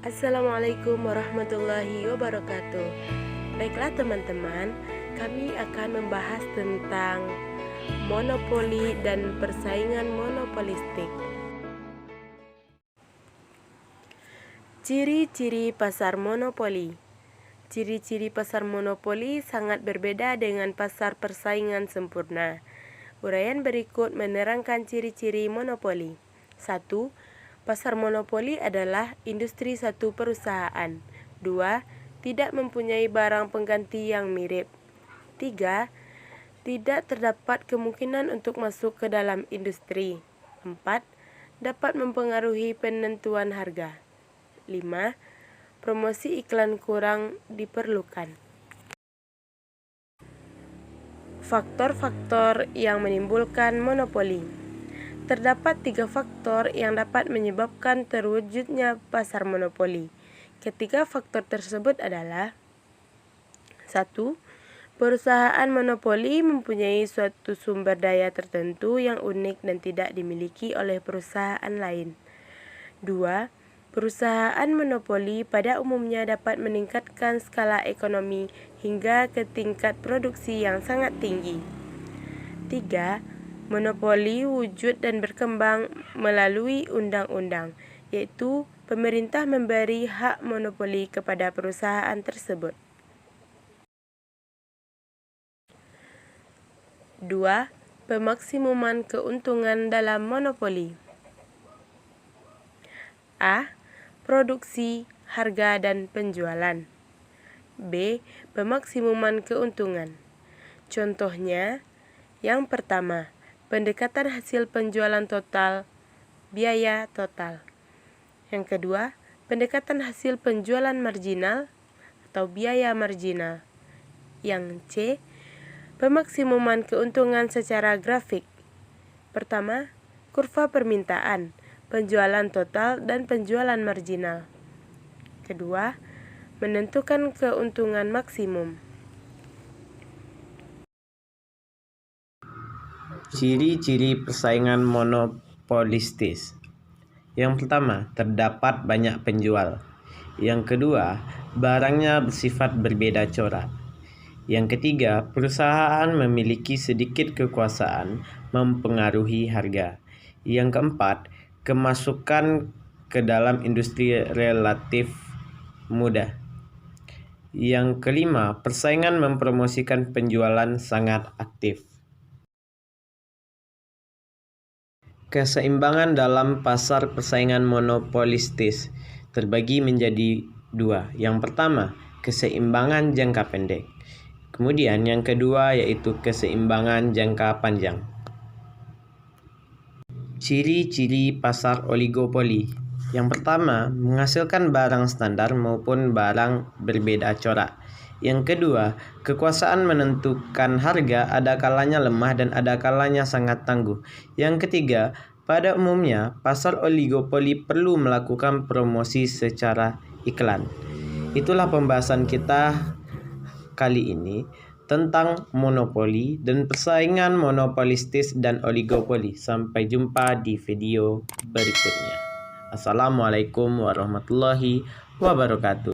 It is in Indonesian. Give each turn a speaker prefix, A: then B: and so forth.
A: Assalamualaikum warahmatullahi wabarakatuh. Baiklah teman-teman, kami akan membahas tentang monopoli dan persaingan monopolistik. Ciri-ciri pasar monopoli. Ciri-ciri pasar monopoli sangat berbeda dengan pasar persaingan sempurna. Uraian berikut menerangkan ciri-ciri monopoli. 1. Pasar monopoli adalah industri satu perusahaan. 2. Tidak mempunyai barang pengganti yang mirip. 3. Tidak terdapat kemungkinan untuk masuk ke dalam industri. 4. Dapat mempengaruhi penentuan harga. 5. Promosi iklan kurang diperlukan. Faktor-faktor yang menimbulkan monopoli. Terdapat 3 faktor yang dapat menyebabkan terwujudnya pasar monopoli. Ketiga faktor tersebut adalah: 1. Perusahaan monopoli mempunyai suatu sumber daya tertentu yang unik dan tidak dimiliki oleh perusahaan lain. 2. Perusahaan monopoli pada umumnya dapat meningkatkan skala ekonomi hingga ke tingkat produksi yang sangat tinggi. 3. Monopoli wujud dan berkembang melalui undang-undang, yaitu pemerintah memberi hak monopoli kepada perusahaan tersebut. 2. Pemaksimuman keuntungan dalam monopoli. A. Produksi, harga, dan penjualan. B. Pemaksimuman keuntungan. Contohnya, yang pertama, pendekatan hasil penjualan total, biaya total. Yang kedua, pendekatan hasil penjualan marginal atau biaya marginal. Yang C, pemaksimuman keuntungan secara grafik. Pertama, kurva permintaan, penjualan total, dan penjualan marginal. Kedua, menentukan keuntungan maksimum.
B: Ciri-ciri persaingan monopolistis. Yang pertama, terdapat banyak penjual. Yang kedua, barangnya bersifat berbeda corak. Yang ketiga, perusahaan memiliki sedikit kekuasaan mempengaruhi harga. Yang keempat, kemasukan ke dalam industri relatif mudah. Yang kelima, persaingan mempromosikan penjualan sangat aktif. Keseimbangan dalam pasar persaingan monopolistis terbagi menjadi 2. Yang pertama, keseimbangan jangka pendek. Kemudian yang kedua yaitu keseimbangan jangka panjang. Ciri-ciri pasar oligopoli. Yang pertama, menghasilkan barang standar maupun barang berbeda corak. Yang kedua, kekuasaan menentukan harga ada kalanya lemah dan ada kalanya sangat tangguh. Yang ketiga, pada umumnya pasar oligopoli perlu melakukan promosi secara iklan. Itulah pembahasan kita kali ini tentang monopoli dan persaingan monopolistis dan oligopoli. Sampai jumpa di video berikutnya. Assalamualaikum warahmatullahi wabarakatuh.